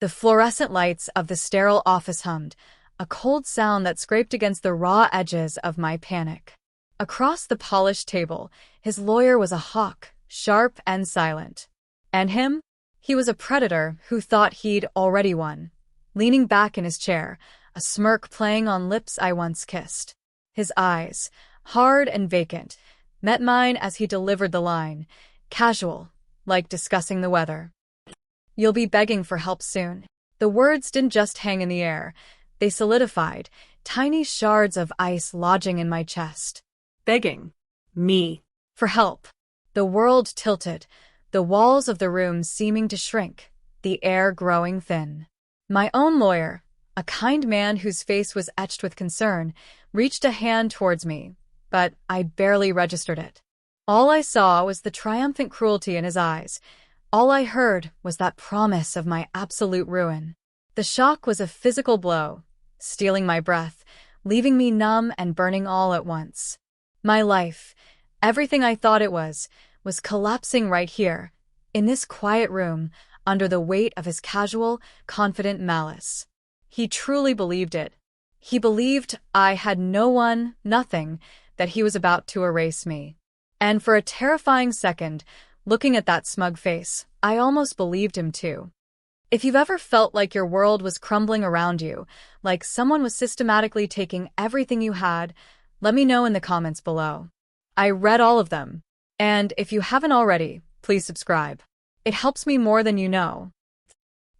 The fluorescent lights of the sterile office hummed, a cold sound that scraped against the raw edges of my panic. Across the polished table, his lawyer was a hawk, sharp and silent. And him? He was a predator who thought he'd already won. Leaning back in his chair, a smirk playing on lips I once kissed. His eyes, hard and vacant, met mine as he delivered the line, casual, like discussing the weather. "You'll be begging for help soon." The words didn't just hang in the air. They solidified, tiny shards of ice lodging in my chest. Begging. Me. For help. The world tilted, the walls of the room seeming to shrink, the air growing thin. My own lawyer, a kind man whose face was etched with concern, reached a hand towards me, but I barely registered it. All I saw was the triumphant cruelty in his eyes. All I heard was that promise of my absolute ruin. The shock was a physical blow, stealing my breath, leaving me numb and burning all at once. My life, everything I thought it was collapsing right here, in this quiet room, under the weight of his casual, confident malice. He truly believed it. He believed I had no one, nothing, that he was about to erase me. And for a terrifying second, looking at that smug face, I almost believed him too. If you've ever felt like your world was crumbling around you, like someone was systematically taking everything you had, let me know in the comments below. I read all of them. And if you haven't already, please subscribe. It helps me more than you know.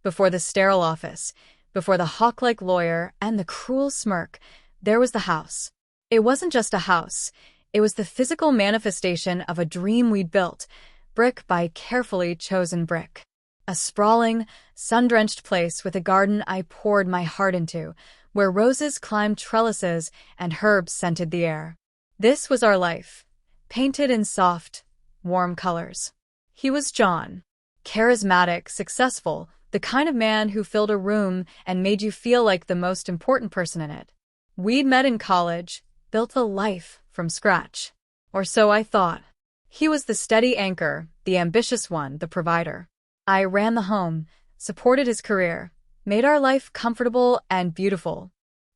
Before the sterile office, before the hawk-like lawyer and the cruel smirk, there was the house. It wasn't just a house. It was the physical manifestation of a dream we'd built, brick by carefully chosen brick. A sprawling, sun-drenched place with a garden I poured my heart into, where roses climbed trellises and herbs scented the air. This was our life, painted in soft, warm colors. He was John. Charismatic, successful, the kind of man who filled a room and made you feel like the most important person in it. We'd met in college, built a life from scratch. Or so I thought. He was the steady anchor, the ambitious one, the provider. I ran the home, supported his career, made our life comfortable and beautiful.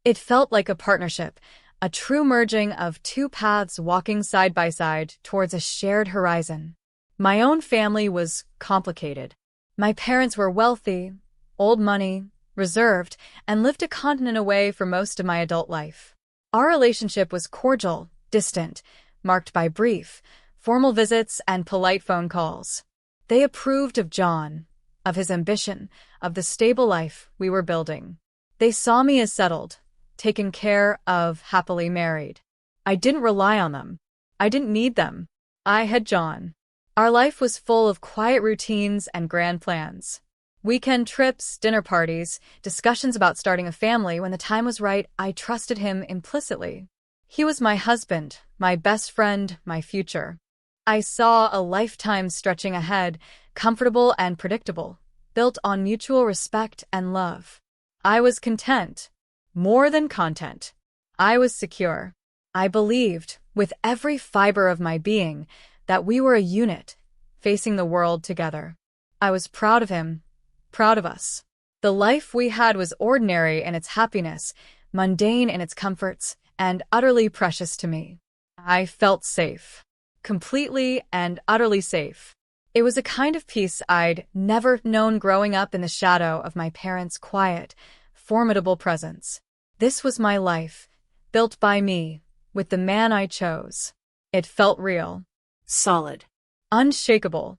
It felt like a partnership, a true merging of two paths walking side by side towards a shared horizon. My own family was complicated. My parents were wealthy, old money, reserved, and lived a continent away for most of my adult life. Our relationship was cordial, distant, marked by brief, formal visits and polite phone calls. They approved of John, of his ambition, of the stable life we were building. They saw me as settled, taken care of, happily married. I didn't rely on them. I didn't need them. I had John. Our life was full of quiet routines and grand plans. Weekend trips, dinner parties, discussions about starting a family. When the time was right, I trusted him implicitly. He was my husband, my best friend, my future. I saw a lifetime stretching ahead, comfortable and predictable, built on mutual respect and love. I was content. More than content. I was secure. I believed, with every fiber of my being, that we were a unit, facing the world together. I was proud of him, proud of us. The life we had was ordinary in its happiness, mundane in its comforts, and utterly precious to me. I felt safe. Completely and utterly safe. It was a kind of peace I'd never known growing up in the shadow of my parents' quiet, formidable presence. This was my life, built by me, with the man I chose. It felt real. Solid. Unshakable.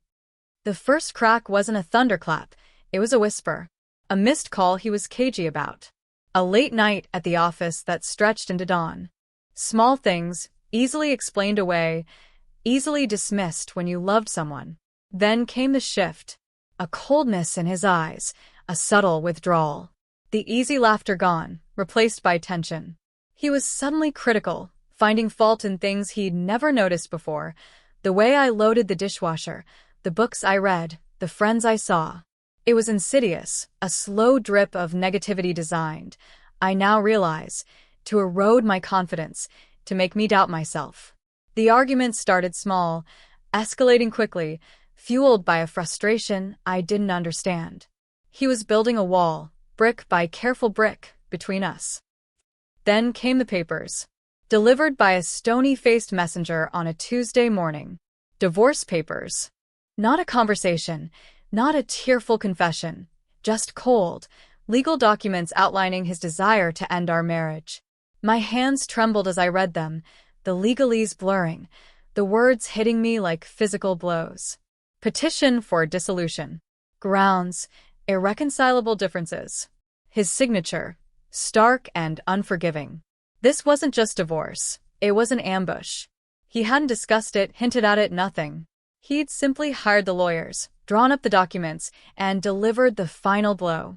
The first crack wasn't a thunderclap, it was a whisper. A missed call he was cagey about. A late night at the office that stretched into dawn. Small things, easily explained away, easily dismissed when you loved someone. Then came the shift. A coldness in his eyes, a subtle withdrawal. The easy laughter gone, replaced by tension. He was suddenly critical, finding fault in things he'd never noticed before. The way I loaded the dishwasher, the books I read, the friends I saw. It was insidious, a slow drip of negativity designed, I now realize, to erode my confidence, to make me doubt myself. The argument started small, escalating quickly, fueled by a frustration I didn't understand. He was building a wall, brick by careful brick, between us. Then came the papers, delivered by a stony-faced messenger on a Tuesday morning. Divorce papers. Not a conversation, not a tearful confession, just cold, legal documents outlining his desire to end our marriage. My hands trembled as I read them, the legalese blurring, the words hitting me like physical blows. Petition for dissolution. Grounds, irreconcilable differences. His signature, stark and unforgiving. This wasn't just divorce, it was an ambush. He hadn't discussed it, hinted at it, nothing. He'd simply hired the lawyers, drawn up the documents, and delivered the final blow.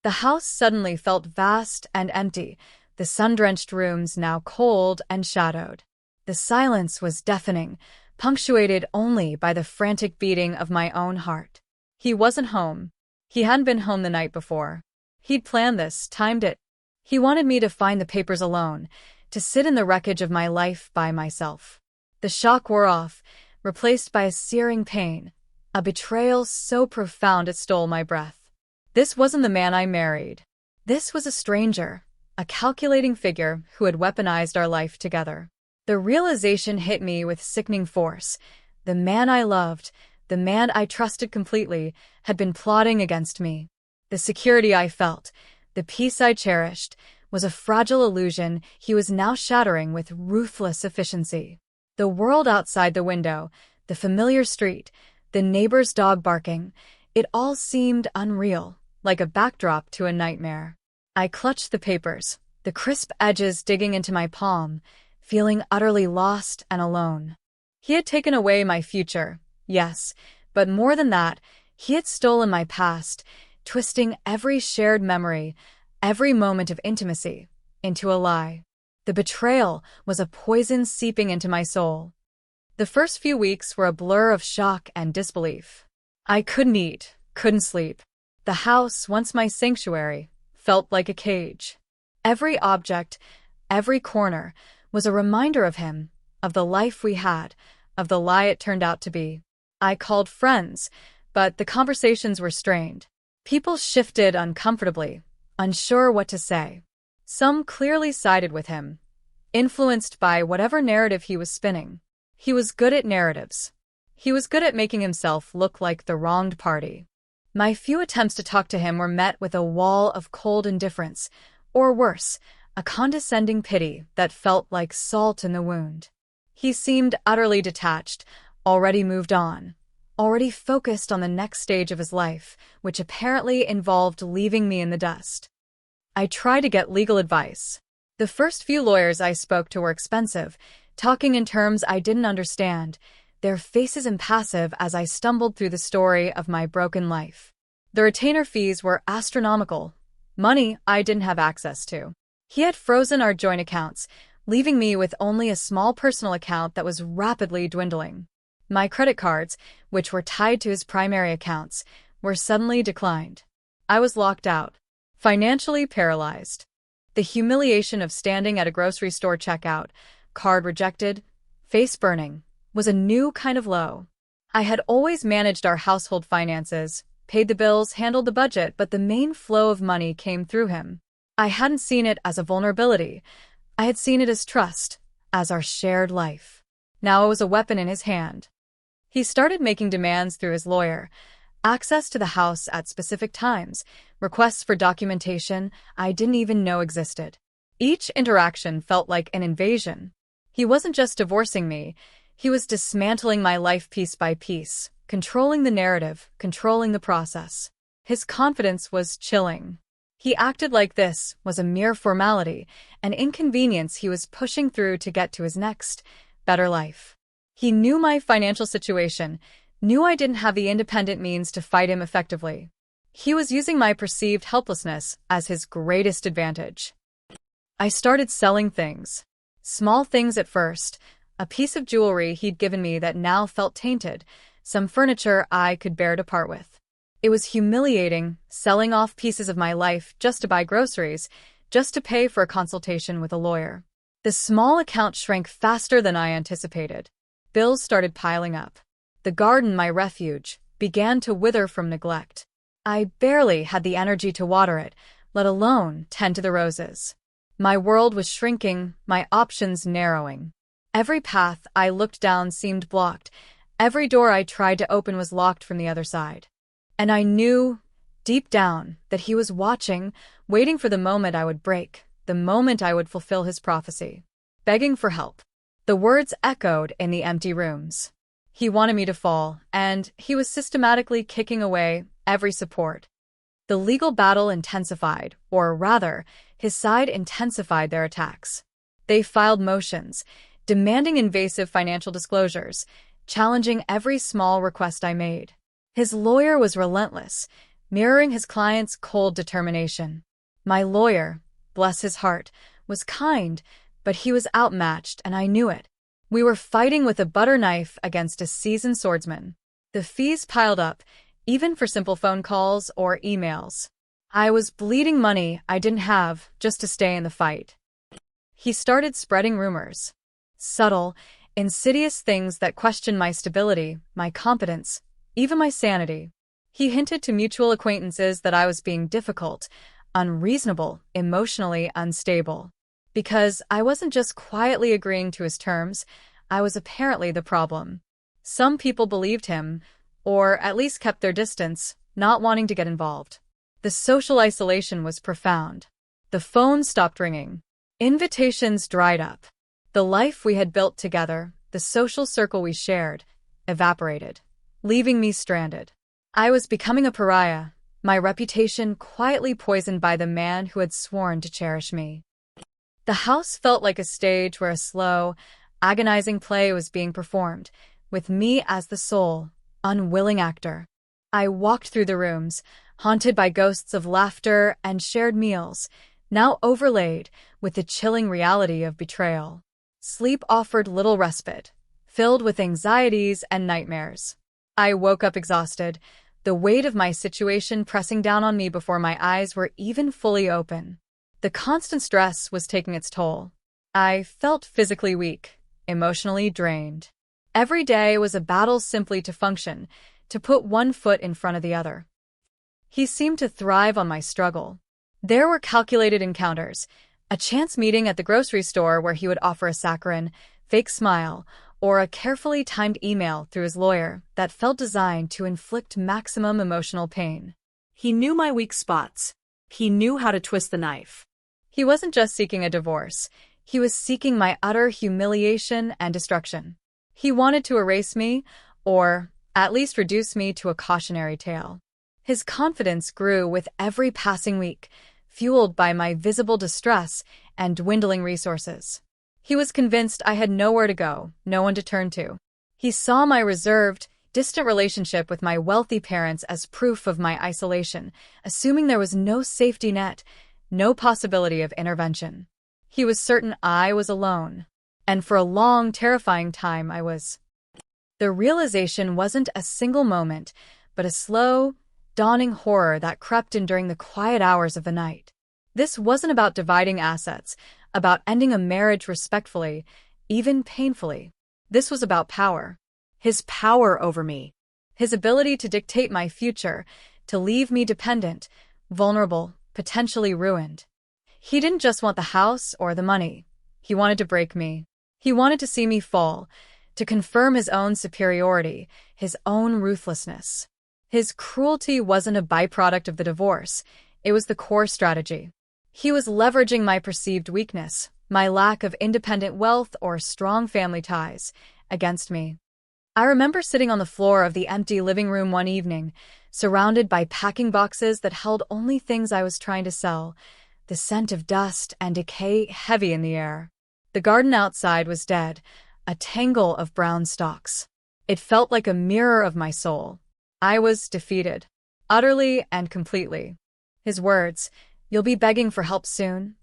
The house suddenly felt vast and empty, the sun-drenched rooms now cold and shadowed. The silence was deafening, punctuated only by the frantic beating of my own heart. He wasn't home. He hadn't been home the night before. He'd planned this, timed it. He wanted me to find the papers alone, to sit in the wreckage of my life by myself. The shock wore off, replaced by a searing pain, a betrayal so profound it stole my breath. This wasn't the man I married. This was a stranger, a calculating figure who had weaponized our life together. The realization hit me with sickening force. The man I loved, the man I trusted completely, had been plotting against me. The security I felt, the peace I cherished, was a fragile illusion he was now shattering with ruthless efficiency. The world outside the window, the familiar street, the neighbor's dog barking, it all seemed unreal, like a backdrop to a nightmare. I clutched the papers, the crisp edges digging into my palm, feeling utterly lost and alone. He had taken away my future, yes, but more than that, he had stolen my past, twisting every shared memory, every moment of intimacy, into a lie. The betrayal was a poison seeping into my soul. The first few weeks were a blur of shock and disbelief. I couldn't eat, couldn't sleep. The house, once my sanctuary, felt like a cage. Every object, every corner, was a reminder of him, of the life we had, of the lie it turned out to be. I called friends, but the conversations were strained. People shifted uncomfortably, unsure what to say. Some clearly sided with him, influenced by whatever narrative he was spinning. He was good at narratives. He was good at making himself look like the wronged party. My few attempts to talk to him were met with a wall of cold indifference, or worse, a condescending pity that felt like salt in the wound. He seemed utterly detached, already moved on, already focused on the next stage of his life, which apparently involved leaving me in the dust. I tried to get legal advice. The first few lawyers I spoke to were expensive, talking in terms I didn't understand, their faces impassive as I stumbled through the story of my broken life. The retainer fees were astronomical, money I didn't have access to. He had frozen our joint accounts, leaving me with only a small personal account that was rapidly dwindling. My credit cards, which were tied to his primary accounts, were suddenly declined. I was locked out, financially paralyzed. The humiliation of standing at a grocery store checkout, card rejected, face burning, was a new kind of low. I had always managed our household finances, paid the bills, handled the budget, but the main flow of money came through him. I hadn't seen it as a vulnerability. I had seen it as trust, as our shared life. Now it was a weapon in his hand. He started making demands through his lawyer, access to the house at specific times, requests for documentation I didn't even know existed. Each interaction felt like an invasion. He wasn't just divorcing me, he was dismantling my life piece by piece, controlling the narrative, controlling the process. His confidence was chilling. He acted like this was a mere formality, an inconvenience he was pushing through to get to his next, better life. He knew my financial situation, knew I didn't have the independent means to fight him effectively. He was using my perceived helplessness as his greatest advantage. I started selling things. Small things at first, a piece of jewelry he'd given me that now felt tainted, some furniture I could bear to part with. It was humiliating, selling off pieces of my life just to buy groceries, just to pay for a consultation with a lawyer. The small account shrank faster than I anticipated. Bills started piling up. The garden, my refuge, began to wither from neglect. I barely had the energy to water it, let alone tend to the roses. My world was shrinking, my options narrowing. Every path I looked down seemed blocked. Every door I tried to open was locked from the other side. And I knew, deep down, that he was watching, waiting for the moment I would break, the moment I would fulfill his prophecy. Begging for help. The words echoed in the empty rooms. He wanted me to fall, and he was systematically kicking away every support. The legal battle intensified, or rather, his side intensified their attacks. They filed motions, demanding invasive financial disclosures, challenging every small request I made. His lawyer was relentless, mirroring his client's cold determination. My lawyer, bless his heart, was kind, but he was outmatched, and I knew it. We were fighting with a butter knife against a seasoned swordsman. The fees piled up, even for simple phone calls or emails. I was bleeding money I didn't have just to stay in the fight. He started spreading rumors. Subtle, insidious things that questioned my stability, my competence, even my sanity. He hinted to mutual acquaintances that I was being difficult, unreasonable, emotionally unstable. Because I wasn't just quietly agreeing to his terms, I was apparently the problem. Some people believed him, or at least kept their distance, not wanting to get involved. The social isolation was profound. The phone stopped ringing. Invitations dried up. The life we had built together, the social circle we shared, evaporated, leaving me stranded. I was becoming a pariah, my reputation quietly poisoned by the man who had sworn to cherish me. The house felt like a stage where a slow, agonizing play was being performed, with me as the sole, unwilling actor. I walked through the rooms, haunted by ghosts of laughter and shared meals, now overlaid with the chilling reality of betrayal. Sleep offered little respite, filled with anxieties and nightmares. I woke up exhausted, the weight of my situation pressing down on me before my eyes were even fully open. The constant stress was taking its toll. I felt physically weak, emotionally drained. Every day was a battle simply to function, to put one foot in front of the other. He seemed to thrive on my struggle. There were calculated encounters, a chance meeting at the grocery store where he would offer a saccharine, fake smile, or a carefully timed email through his lawyer that felt designed to inflict maximum emotional pain. He knew my weak spots. He knew how to twist the knife. He wasn't just seeking a divorce. He was seeking my utter humiliation and destruction. He wanted to erase me, or at least reduce me to a cautionary tale. His confidence grew with every passing week, fueled by my visible distress and dwindling resources. He was convinced I had nowhere to go, no one to turn to. He saw my reserved, distant relationship with my wealthy parents as proof of my isolation, assuming there was no safety net, no possibility of intervention. He was certain I was alone, and for a long, terrifying time I was. The realization wasn't a single moment, but a slow, dawning horror that crept in during the quiet hours of the night. This wasn't about dividing assets, about ending a marriage respectfully, even painfully. This was about power. His power over me. His ability to dictate my future, to leave me dependent, vulnerable, potentially ruined. He didn't just want the house or the money. He wanted to break me. He wanted to see me fall, to confirm his own superiority, his own ruthlessness. His cruelty wasn't a byproduct of the divorce. It was the core strategy. He was leveraging my perceived weakness, my lack of independent wealth or strong family ties, against me. I remember sitting on the floor of the empty living room one evening, surrounded by packing boxes that held only things I was trying to sell, the scent of dust and decay heavy in the air. The garden outside was dead, a tangle of brown stalks. It felt like a mirror of my soul. I was defeated, utterly and completely. His words, "You'll be begging for help soon,"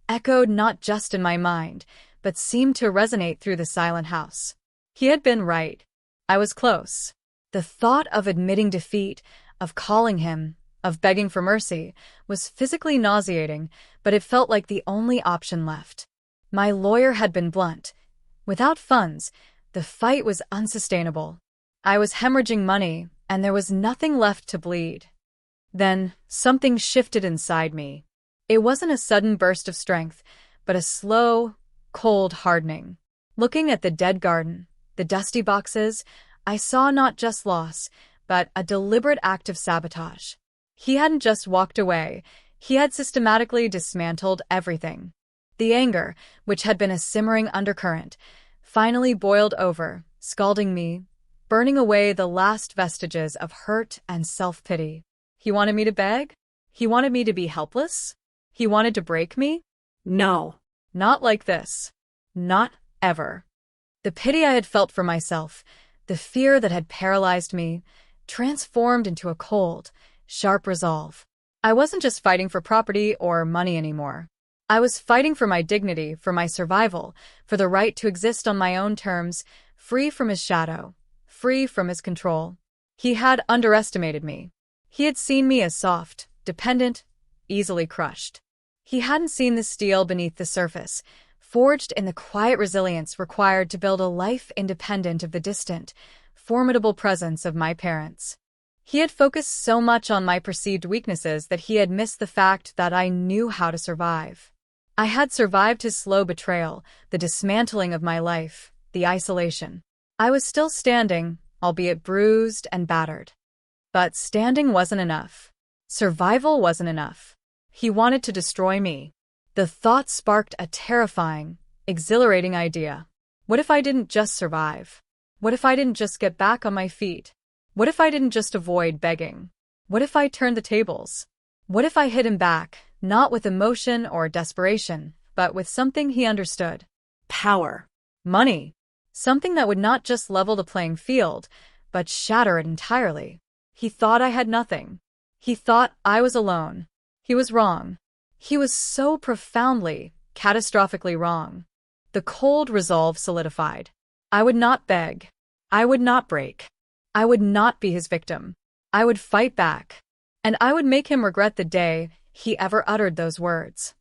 echoed not just in my mind, but seemed to resonate through the silent house. He had been right. I was close. The thought of admitting defeat, of calling him, of begging for mercy, was physically nauseating, but it felt like the only option left. My lawyer had been blunt. Without funds, the fight was unsustainable. I was hemorrhaging money, and there was nothing left to bleed. Then, something shifted inside me. It wasn't a sudden burst of strength, but a slow, cold hardening. Looking at the dead garden, the dusty boxes, I saw not just loss, but a deliberate act of sabotage. He hadn't just walked away, he had systematically dismantled everything. The anger, which had been a simmering undercurrent, finally boiled over, scalding me, burning away the last vestiges of hurt and self-pity. He wanted me to beg? He wanted me to be helpless? He wanted to break me? No. Not like this. Not ever. The pity I had felt for myself, the fear that had paralyzed me, transformed into a cold, sharp resolve. I wasn't just fighting for property or money anymore. I was fighting for my dignity, for my survival, for the right to exist on my own terms, free from his shadow, free from his control. He had underestimated me. He had seen me as soft, dependent, easily crushed. He hadn't seen the steel beneath the surface, forged in the quiet resilience required to build a life independent of the distant, formidable presence of my parents. He had focused so much on my perceived weaknesses that he had missed the fact that I knew how to survive. I had survived his slow betrayal, the dismantling of my life, the isolation. I was still standing, albeit bruised and battered. But standing wasn't enough. Survival wasn't enough. He wanted to destroy me. The thought sparked a terrifying, exhilarating idea. What if I didn't just survive? What if I didn't just get back on my feet? What if I didn't just avoid begging? What if I turned the tables? What if I hit him back, not with emotion or desperation, but with something he understood? Power. Money. Something that would not just level the playing field, but shatter it entirely. He thought I had nothing. He thought I was alone. He was wrong. He was so profoundly, catastrophically wrong. The cold resolve solidified. I would not beg. I would not break. I would not be his victim. I would fight back. And I would make him regret the day he ever uttered those words.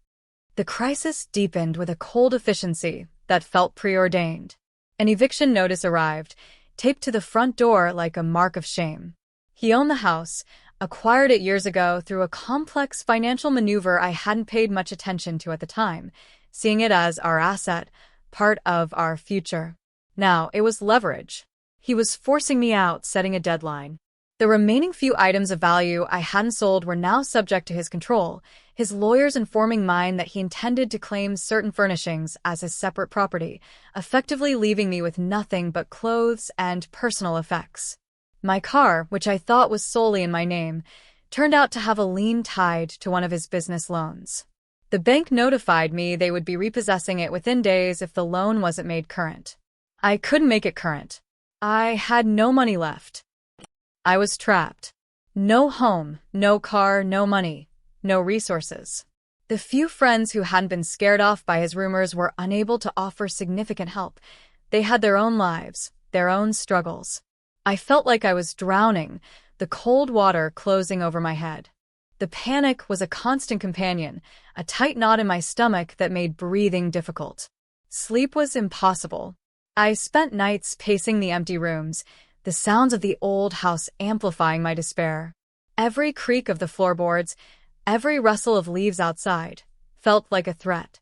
The crisis deepened with a cold efficiency that felt preordained. An eviction notice arrived, taped to the front door like a mark of shame. He owned the house, acquired it years ago through a complex financial maneuver I hadn't paid much attention to at the time, seeing it as our asset, part of our future. Now, it was leverage. He was forcing me out, setting a deadline. The remaining few items of value I hadn't sold were now subject to his control, his lawyers informing mine that he intended to claim certain furnishings as his separate property, effectively leaving me with nothing but clothes and personal effects. My car, which I thought was solely in my name, turned out to have a lien tied to one of his business loans. The bank notified me they would be repossessing it within days if the loan wasn't made current. I couldn't make it current. I had no money left. I was trapped. No home, no car, no money, no resources. The few friends who hadn't been scared off by his rumors were unable to offer significant help. They had their own lives, their own struggles. I felt like I was drowning, the cold water closing over my head. The panic was a constant companion, a tight knot in my stomach that made breathing difficult. Sleep was impossible. I spent nights pacing the empty rooms, the sounds of the old house amplifying my despair. Every creak of the floorboards, every rustle of leaves outside, felt like a threat.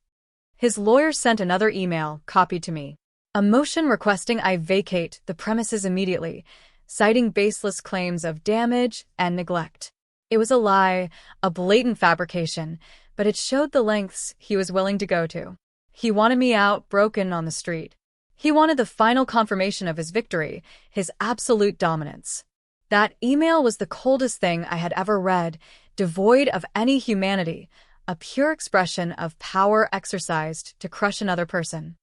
His lawyer sent another email, copied to me. A motion requesting I vacate the premises immediately, citing baseless claims of damage and neglect. It was a lie, a blatant fabrication, but it showed the lengths he was willing to go to. He wanted me out, broken on the street. He wanted the final confirmation of his victory, his absolute dominance. That email was the coldest thing I had ever read, devoid of any humanity, a pure expression of power exercised to crush another person.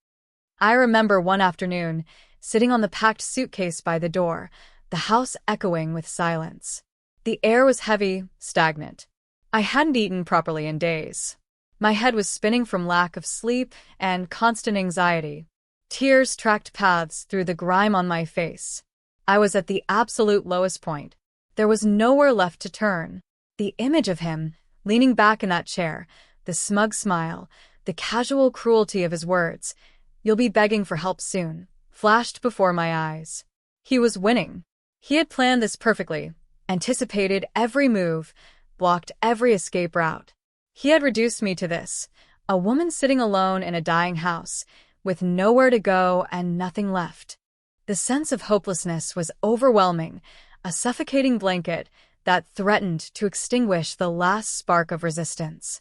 I remember one afternoon, sitting on the packed suitcase by the door, the house echoing with silence. The air was heavy, stagnant. I hadn't eaten properly in days. My head was spinning from lack of sleep and constant anxiety. Tears tracked paths through the grime on my face. I was at the absolute lowest point. There was nowhere left to turn. The image of him, leaning back in that chair, the smug smile, the casual cruelty of his words, "You'll be begging for help soon," flashed before my eyes. He was winning. He had planned this perfectly, anticipated every move, blocked every escape route. He had reduced me to this, a woman sitting alone in a dying house, with nowhere to go and nothing left. The sense of hopelessness was overwhelming, a suffocating blanket that threatened to extinguish the last spark of resistance.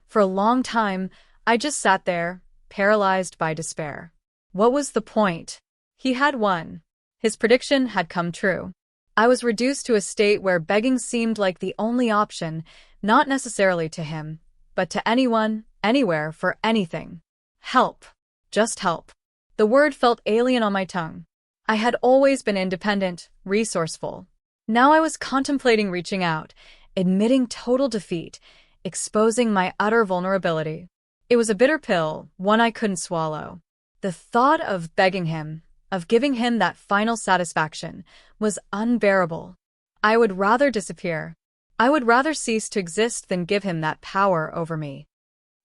For a long time, I just sat there, paralyzed by despair. What was the point? He had won. His prediction had come true. I was reduced to a state where begging seemed like the only option, not necessarily to him, but to anyone, anywhere, for anything. Help. Just help. The word felt alien on my tongue. I had always been independent, resourceful. Now I was contemplating reaching out, admitting total defeat, exposing my utter vulnerability. It was a bitter pill, one I couldn't swallow. The thought of begging him, of giving him that final satisfaction, was unbearable. I would rather disappear. I would rather cease to exist than give him that power over me.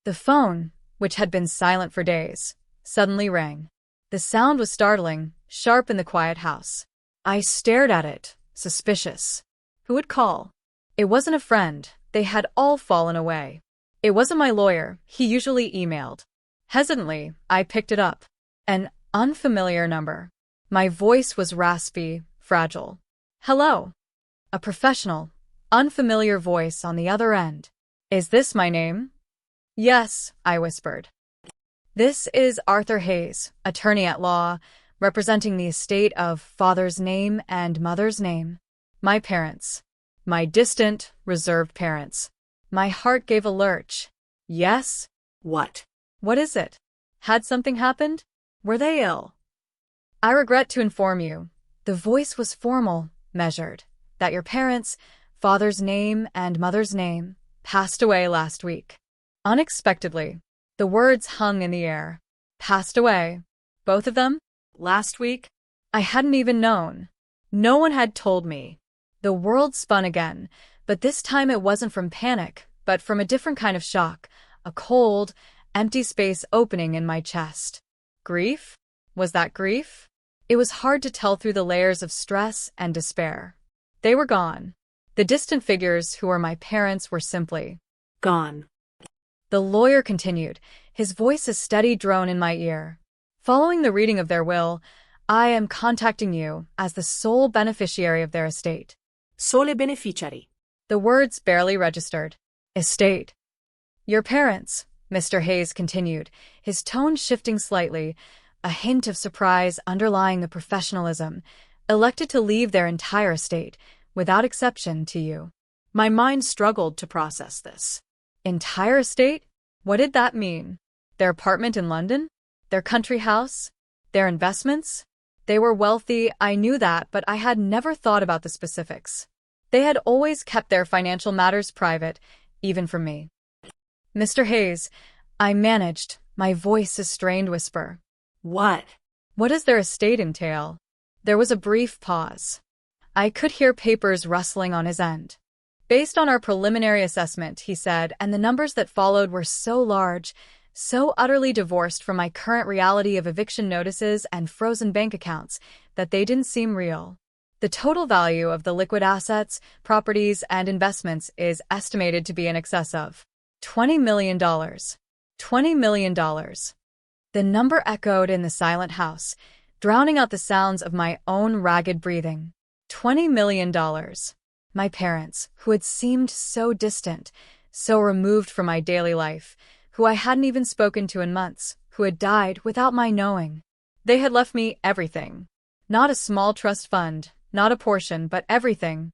The phone, which had been silent for days, suddenly rang. The sound was startling, sharp in the quiet house. I stared at it, suspicious. Who would call? It wasn't a friend, they had all fallen away. It wasn't my lawyer, he usually emailed. Hesitantly, I picked it up. An unfamiliar number. My voice was raspy, fragile. Hello. A professional, unfamiliar voice on the other end. Is this my name? Yes, I whispered. This is Arthur Hayes, attorney at law, representing the estate of father's name and mother's name. My parents. My distant, reserved parents. My heart gave a lurch. Yes? What? What is it? Had something happened? Were they ill? I regret to inform you, the voice was formal, measured, that your parents, father's name and mother's name, passed away last week. Unexpectedly, the words hung in the air. Passed away. Both of them? Last week? I hadn't even known. No one had told me. The world spun again, but this time it wasn't from panic, but from a different kind of shock, a cold, empty space opening in my chest. Grief? Was that grief? It was hard to tell through the layers of stress and despair. They were gone. The distant figures who were my parents were simply gone. The lawyer continued, his voice a steady drone in my ear. Following the reading of their will, I am contacting you as the sole beneficiary of their estate. Sole beneficiary. The words barely registered. Estate. Your parents, Mr. Hayes continued, his tone shifting slightly, a hint of surprise underlying the professionalism, elected to leave their entire estate, without exception, to you. My mind struggled to process this. Entire estate? What did that mean? Their apartment in London? Their country house? Their investments? They were wealthy, I knew that, but I had never thought about the specifics. They had always kept their financial matters private, even from me. Mr. Hayes, I managed, my voice a strained whisper. What? What does their estate entail? There was a brief pause. I could hear papers rustling on his end. Based on our preliminary assessment, he said, and the numbers that followed were so large, so utterly divorced from my current reality of eviction notices and frozen bank accounts, that they didn't seem real. The total value of the liquid assets, properties, and investments is estimated to be in excess of $20 million. $20 million. The number echoed in the silent house, drowning out the sounds of my own ragged breathing. $20 million. My parents, who had seemed so distant, so removed from my daily life, who I hadn't even spoken to in months, who had died without my knowing. They had left me everything. Not a small trust fund, not a portion, but everything.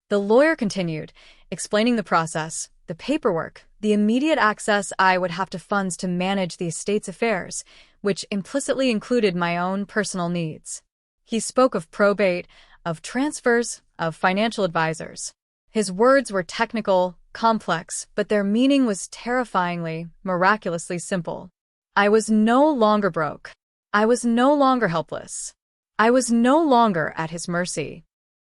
The lawyer continued, explaining the process, the paperwork, the immediate access I would have to funds to manage the estate's affairs, which implicitly included my own personal needs. He spoke of probate, of transfers, of financial advisors. His words were technical, complex, but their meaning was terrifyingly, miraculously simple. I was no longer broke. I was no longer helpless. I was no longer at his mercy.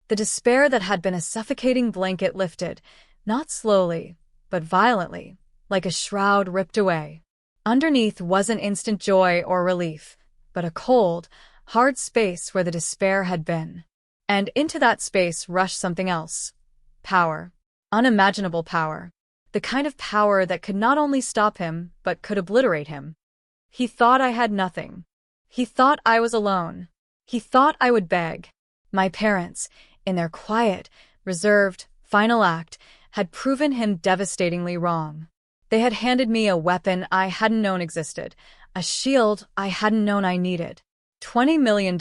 The despair that had been a suffocating blanket lifted, not slowly, but violently, like a shroud ripped away. Underneath wasn't instant joy or relief, but a cold, hard space where the despair had been. And into that space rushed something else. Power. Unimaginable power. The kind of power that could not only stop him, but could obliterate him. He thought I had nothing. He thought I was alone. He thought I would beg. My parents, in their quiet, reserved, final act, had proven him devastatingly wrong. They had handed me a weapon I hadn't known existed, a shield I hadn't known I needed. $20 million.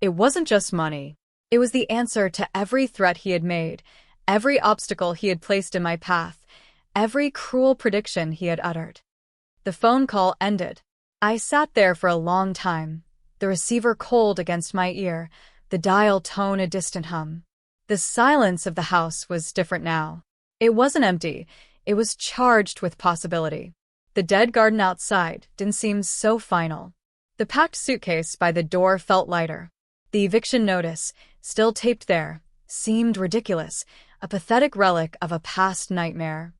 It wasn't just money. It was the answer to every threat he had made, every obstacle he had placed in my path, every cruel prediction he had uttered. The phone call ended. I sat there for a long time, the receiver cold against my ear, the dial tone a distant hum. The silence of the house was different now. It wasn't empty, it was charged with possibility. The dead garden outside didn't seem so final. The packed suitcase by the door felt lighter. The eviction notice, still taped there, seemed ridiculous, a pathetic relic of a past nightmare.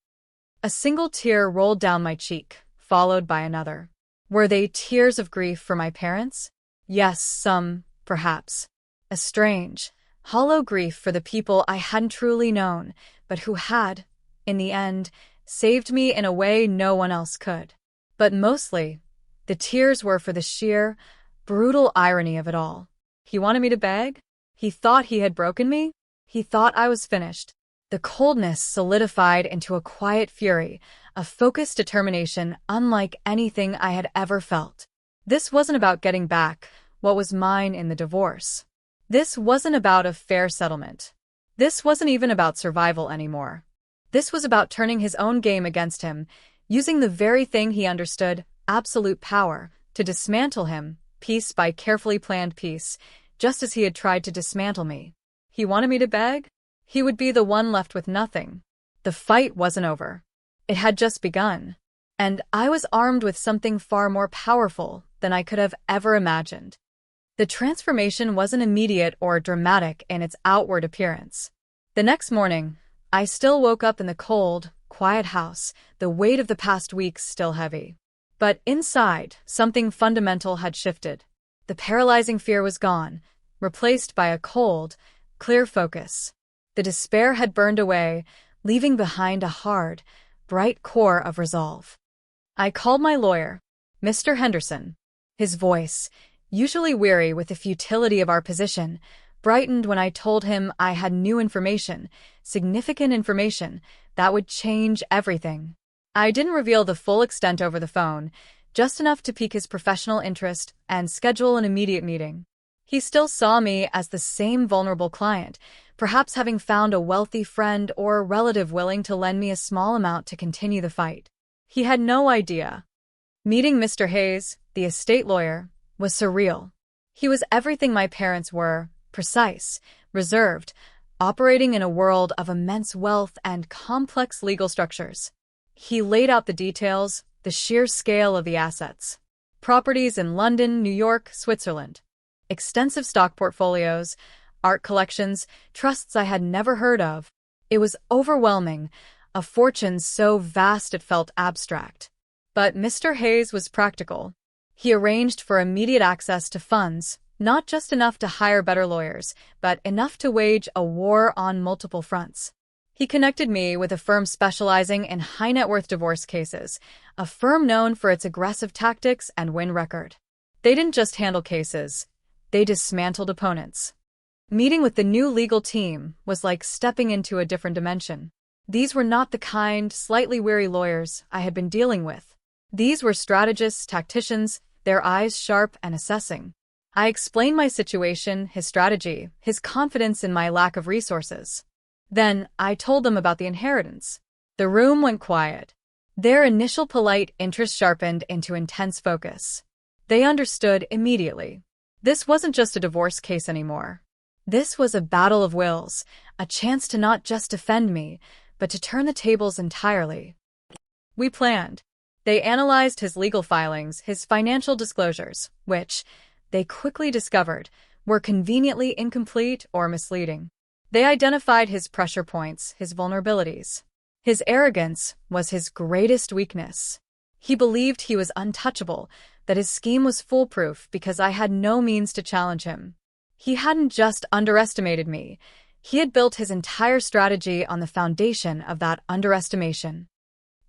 A single tear rolled down my cheek, followed by another. Were they tears of grief for my parents? Yes, some, perhaps. A strange, hollow grief for the people I hadn't truly known, but who had, in the end, saved me in a way no one else could. But mostly, the tears were for the sheer, brutal irony of it all. He wanted me to beg? He thought he had broken me? He thought I was finished. The coldness solidified into a quiet fury, a focused determination unlike anything I had ever felt. This wasn't about getting back what was mine in the divorce. This wasn't about a fair settlement. This wasn't even about survival anymore. This was about turning his own game against him, using the very thing he understood, absolute power, to dismantle him, piece by carefully planned piece, just as he had tried to dismantle me. He wanted me to beg? He would be the one left with nothing. The fight wasn't over. It had just begun. And I was armed with something far more powerful than I could have ever imagined. The transformation wasn't immediate or dramatic in its outward appearance. The next morning, I still woke up in the cold, quiet house, the weight of the past weeks still heavy. But inside, something fundamental had shifted. The paralyzing fear was gone, replaced by a cold, clear focus. The despair had burned away, leaving behind a hard, bright core of resolve. I called my lawyer, Mr. Henderson. His voice, usually weary with the futility of our position, brightened when I told him I had new information, significant information, that would change everything. I didn't reveal the full extent over the phone, just enough to pique his professional interest and schedule an immediate meeting. He still saw me as the same vulnerable client, perhaps having found a wealthy friend or relative willing to lend me a small amount to continue the fight. He had no idea. Meeting Mr. Hayes, the estate lawyer, was surreal. He was everything my parents were, precise, reserved, operating in a world of immense wealth and complex legal structures. He laid out the details, the sheer scale of the assets. Properties in London, New York, Switzerland. Extensive stock portfolios, art collections, trusts I had never heard of. It was overwhelming, a fortune so vast it felt abstract. But Mr. Hayes was practical. He arranged for immediate access to funds, not just enough to hire better lawyers, but enough to wage a war on multiple fronts. He connected me with a firm specializing in high-net-worth divorce cases, a firm known for its aggressive tactics and win record. They didn't just handle cases, they dismantled opponents. Meeting with the new legal team was like stepping into a different dimension. These were not the kind, slightly weary lawyers I had been dealing with. These were strategists, tacticians, their eyes sharp and assessing. I explained my situation, his strategy, his confidence in my lack of resources. Then I told them about the inheritance. The room went quiet. Their initial polite interest sharpened into intense focus. They understood immediately. This wasn't just a divorce case anymore. This was a battle of wills, a chance to not just defend me, but to turn the tables entirely. We planned. They analyzed his legal filings, his financial disclosures, which, they quickly discovered, were conveniently incomplete or misleading. They identified his pressure points, his vulnerabilities. His arrogance was his greatest weakness. He believed he was untouchable, that his scheme was foolproof because I had no means to challenge him. He hadn't just underestimated me, He had built his entire strategy on the foundation of that underestimation.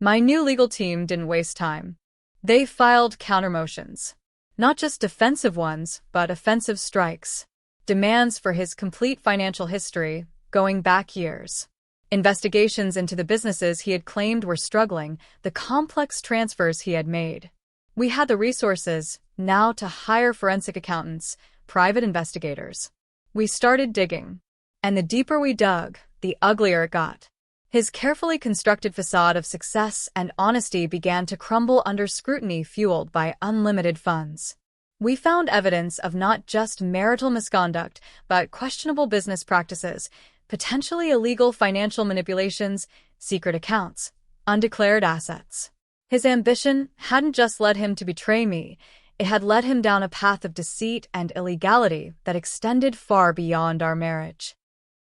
My new legal team didn't waste time. They filed countermotions. Not just defensive ones, but offensive strikes. Demands for his complete financial history, going back years. Investigations into the businesses he had claimed were struggling, the complex transfers he had made. We had the resources, now, to hire forensic accountants, private investigators. We started digging. And the deeper we dug, the uglier it got. His carefully constructed facade of success and honesty began to crumble under scrutiny fueled by unlimited funds. We found evidence of not just marital misconduct, but questionable business practices, potentially illegal financial manipulations, secret accounts, undeclared assets. His ambition hadn't just led him to betray me, it had led him down a path of deceit and illegality that extended far beyond our marriage.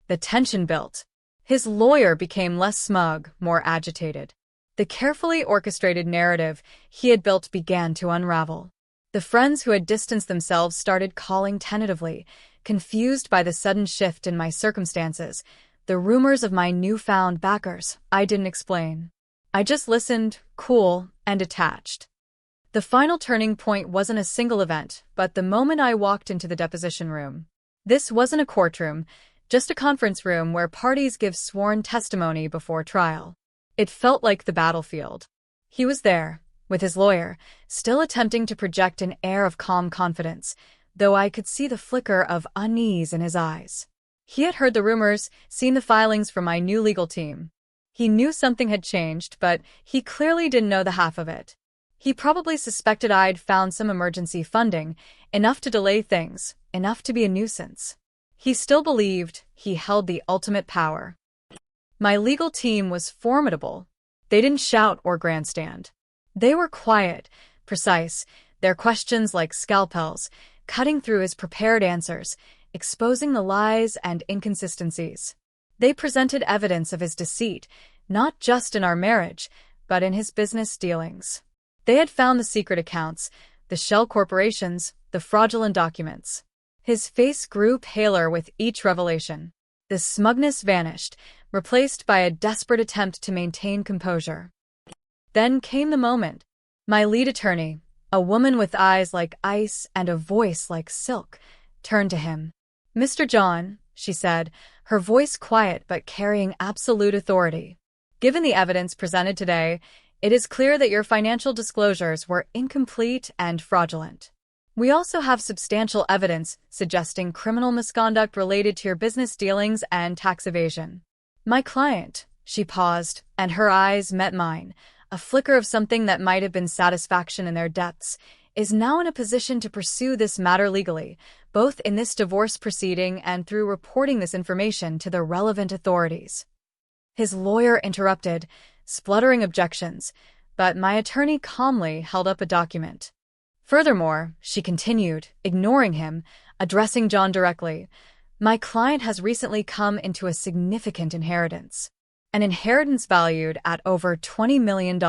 The tension built. His lawyer became less smug, more agitated. The carefully orchestrated narrative he had built began to unravel. The friends who had distanced themselves started calling tentatively, confused by the sudden shift in my circumstances. The rumors of my newfound backers, I didn't explain. I just listened, cool and detached. The final turning point wasn't a single event, but the moment I walked into the deposition room. This wasn't a courtroom, just a conference room where parties give sworn testimony before trial. It felt like the battlefield. He was there, with his lawyer, still attempting to project an air of calm confidence, though I could see the flicker of unease in his eyes. He had heard the rumors, seen the filings from my new legal team. He knew something had changed, but he clearly didn't know the half of it. He probably suspected I'd found some emergency funding, enough to delay things, enough to be a nuisance. He still believed he held the ultimate power. My legal team was formidable. They didn't shout or grandstand. They were quiet, precise, their questions like scalpels, cutting through his prepared answers, exposing the lies and inconsistencies. They presented evidence of his deceit, not just in our marriage, but in his business dealings. They had found the secret accounts, the shell corporations, the fraudulent documents. His face grew paler with each revelation. The smugness vanished, replaced by a desperate attempt to maintain composure. Then came the moment. My lead attorney, a woman with eyes like ice and a voice like silk, turned to him. "Mr. John," she said, her voice quiet but carrying absolute authority. "Given the evidence presented today, it is clear that your financial disclosures were incomplete and fraudulent. We also have substantial evidence suggesting criminal misconduct related to your business dealings and tax evasion." My client, she paused, and her eyes met mine, a flicker of something that might have been satisfaction in their depths, is now in a position to pursue this matter legally, both in this divorce proceeding and through reporting this information to the relevant authorities. His lawyer interrupted, spluttering objections, but my attorney calmly held up a document. "Furthermore," she continued, ignoring him, addressing John directly, "my client has recently come into a significant inheritance. An inheritance valued at over $20 million.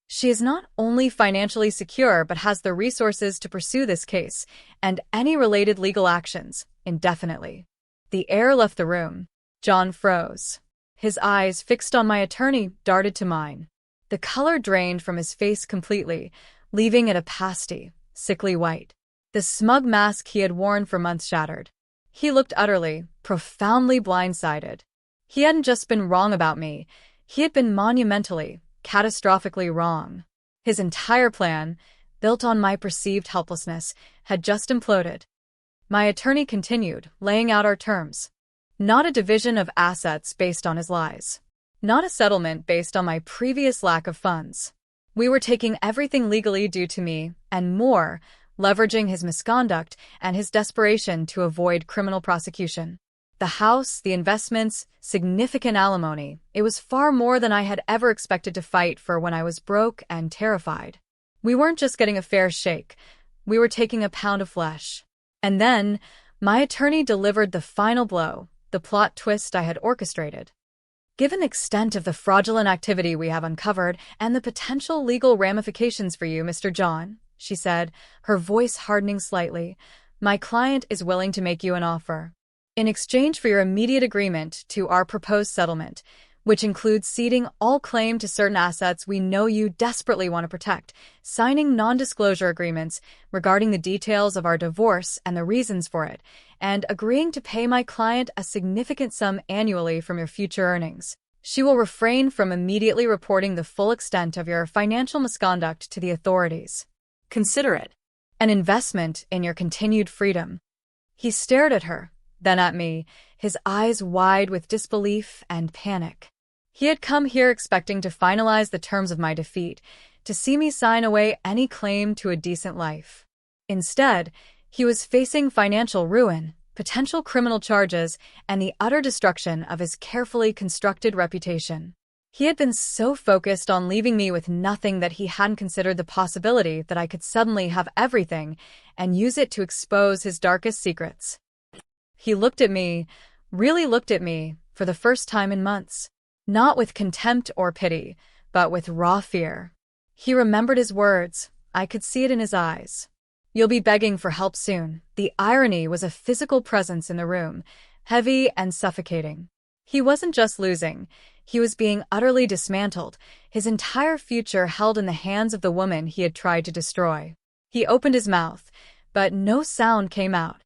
She is not only financially secure but has the resources to pursue this case and any related legal actions indefinitely." The air left the room. John froze. His eyes, fixed on my attorney, darted to mine. The color drained from his face completely, leaving it a pasty, sickly white. The smug mask he had worn for months shattered. He looked utterly, profoundly blindsided. He hadn't just been wrong about me, he had been monumentally, catastrophically wrong. His entire plan, built on my perceived helplessness, had just imploded. My attorney continued, laying out our terms. Not a division of assets based on his lies. Not a settlement based on my previous lack of funds. We were taking everything legally due to me, and more, leveraging his misconduct and his desperation to avoid criminal prosecution. The house, the investments, significant alimony, it was far more than I had ever expected to fight for when I was broke and terrified. We weren't just getting a fair shake, we were taking a pound of flesh. And then, my attorney delivered the final blow, the plot twist I had orchestrated. "Given the extent of the fraudulent activity we have uncovered and the potential legal ramifications for you, Mr. John," she said, her voice hardening slightly, "my client is willing to make you an offer. In exchange for your immediate agreement to our proposed settlement, which includes ceding all claim to certain assets we know you desperately want to protect, signing non-disclosure agreements regarding the details of our divorce and the reasons for it, and agreeing to pay my client a significant sum annually from your future earnings. She will refrain from immediately reporting the full extent of your financial misconduct to the authorities. Consider it An investment in your continued freedom. He stared at her, then at me, his eyes wide with disbelief and panic. He had come here expecting to finalize the terms of my defeat, to see me sign away any claim to a decent life. Instead, he was facing financial ruin, potential criminal charges, and the utter destruction of his carefully constructed reputation. He had been so focused on leaving me with nothing that he hadn't considered the possibility that I could suddenly have everything and use it to expose his darkest secrets. He looked at me, really looked at me, for the first time in months. Not with contempt or pity, but with raw fear. He remembered his words. I could see it in his eyes. You'll be begging for help soon. The irony was a physical presence in the room, heavy and suffocating. He wasn't just losing. He was being utterly dismantled, his entire future held in the hands of the woman he had tried to destroy. He opened his mouth, but no sound came out.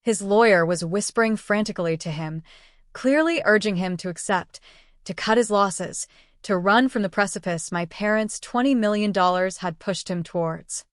His lawyer was whispering frantically to him, clearly urging him to accept, to cut his losses, to run from the precipice my parents' $20 million had pushed him towards.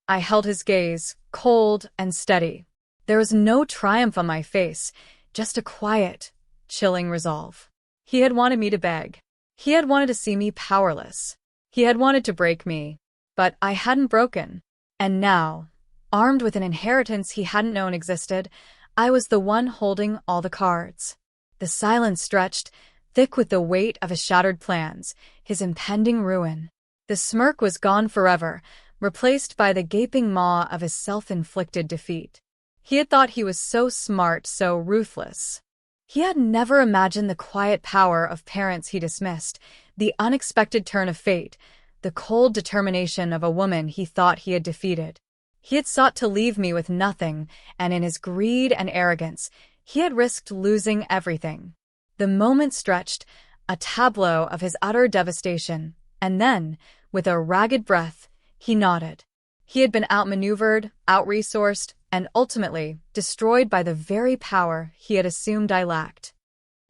I held his gaze, cold and steady. There was no triumph on my face, just a quiet, chilling resolve. He had wanted me to beg. He had wanted to see me powerless. He had wanted to break me. But I hadn't broken. And now, armed with an inheritance he hadn't known existed, I was the one holding all the cards. The silence stretched, thick with the weight of his shattered plans, his impending ruin. The smirk was gone forever, replaced by the gaping maw of his self-inflicted defeat. He had thought he was so smart, so ruthless. He had never imagined the quiet power of parents he dismissed, the unexpected turn of fate, the cold determination of a woman he thought he had defeated. He had sought to leave me with nothing, and in his greed and arrogance, he had risked losing everything. The moment stretched, a tableau of his utter devastation, and then, with a ragged breath, he nodded. He had been outmaneuvered, out-resourced, and ultimately destroyed by the very power he had assumed I lacked.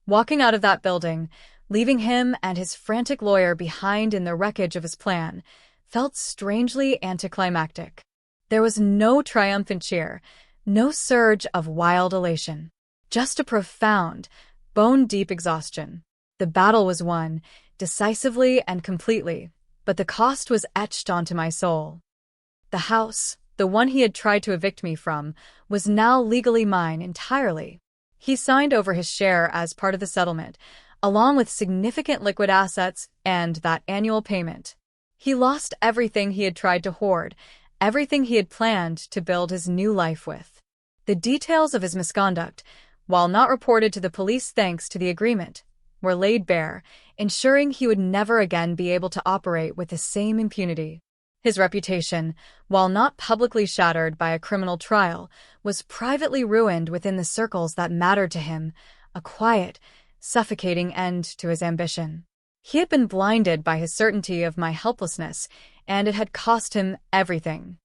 Walking out of that building, leaving him and his frantic lawyer behind in the wreckage of his plan, felt strangely anticlimactic. There was no triumphant cheer, no surge of wild elation, just a profound, bone-deep exhaustion. The battle was won, decisively and completely, but the cost was etched onto my soul. The house, the one he had tried to evict me from, was now legally mine entirely. He signed over his share as part of the settlement, along with significant liquid assets and that annual payment. He lost everything he had tried to hoard, everything he had planned to build his new life with. The details of his misconduct, while not reported to the police thanks to the agreement, were laid bare, ensuring he would never again be able to operate with the same impunity. His reputation, while not publicly shattered by a criminal trial, was privately ruined within the circles that mattered to him, a quiet, suffocating end to his ambition. He had been blinded by his certainty of my helplessness, and it had cost him everything.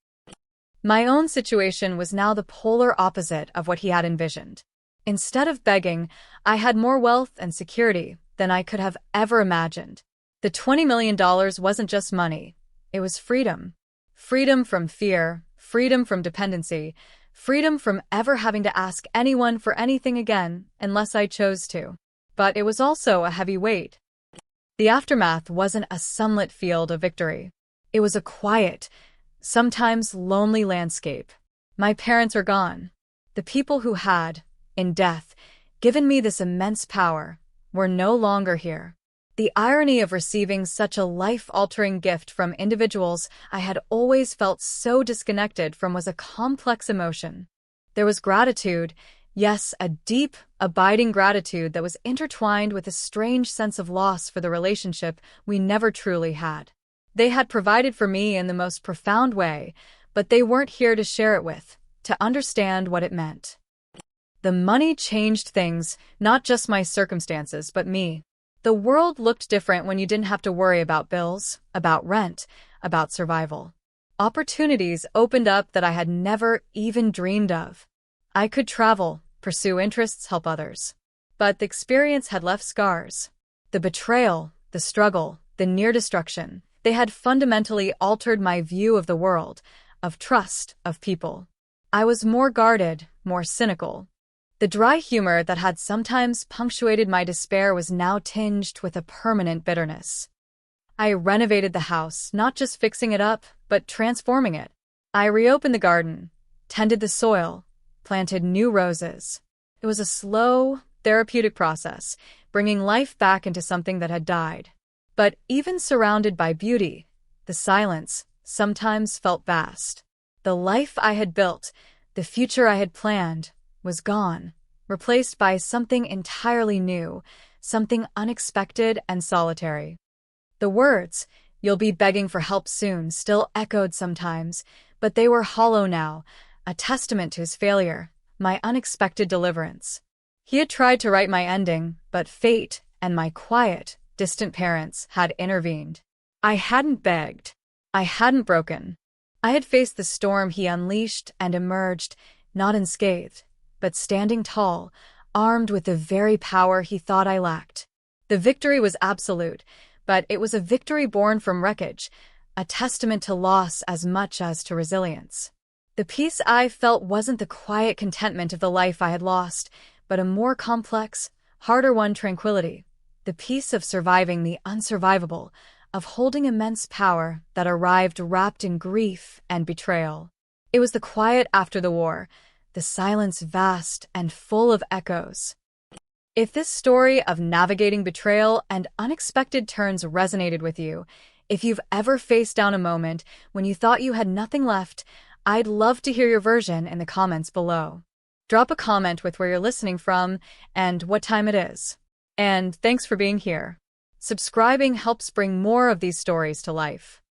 My own situation was now the polar opposite of what he had envisioned. Instead of begging, I had more wealth and security than I could have ever imagined. The $20 million wasn't just money. It was freedom. Freedom from fear, freedom from dependency, freedom from ever having to ask anyone for anything again unless I chose to. But it was also a heavy weight. The aftermath wasn't a sunlit field of victory. It was a quiet, sometimes lonely landscape. My parents are gone. The people who had, in death, given me this immense power were no longer here. The irony of receiving such a life-altering gift from individuals I had always felt so disconnected from was a complex emotion. There was gratitude, yes, a deep, abiding gratitude that was intertwined with a strange sense of loss for the relationship we never truly had. They had provided for me in the most profound way, but they weren't here to share it with, to understand what it meant. The money changed things, not just my circumstances, but me. The world looked different when you didn't have to worry about bills, about rent, about survival. Opportunities opened up that I had never even dreamed of. I could travel, pursue interests, help others. But the experience had left scars. The betrayal, the struggle, the near destruction, they had fundamentally altered my view of the world, of trust, of people. I was more guarded, more cynical. The dry humor that had sometimes punctuated my despair was now tinged with a permanent bitterness. I renovated the house, not just fixing it up, but transforming it. I reopened the garden, tended the soil, planted new roses. It was a slow, therapeutic process, bringing life back into something that had died. But even surrounded by beauty, the silence sometimes felt vast. The life I had built, the future I had planned, was gone, replaced by something entirely new, something unexpected and solitary. The words, "You'll be begging for help soon," still echoed sometimes, but they were hollow now, a testament to his failure, my unexpected deliverance. He had tried to write my ending, but fate and my quiet, distant parents had intervened. I hadn't begged. I hadn't broken. I had faced the storm he unleashed and emerged, not unscathed, but standing tall, armed with the very power he thought I lacked. The victory was absolute, but it was a victory born from wreckage, a testament to loss as much as to resilience. The peace I felt wasn't the quiet contentment of the life I had lost, but a more complex, harder-won tranquility, the peace of surviving the unsurvivable, of holding immense power that arrived wrapped in grief and betrayal. It was the quiet after the war, the silence vast and full of echoes. If this story of navigating betrayal and unexpected turns resonated with you, if you've ever faced down a moment when you thought you had nothing left, I'd love to hear your version in the comments below. Drop a comment with where you're listening from and what time it is. And thanks for being here. Subscribing helps bring more of these stories to life.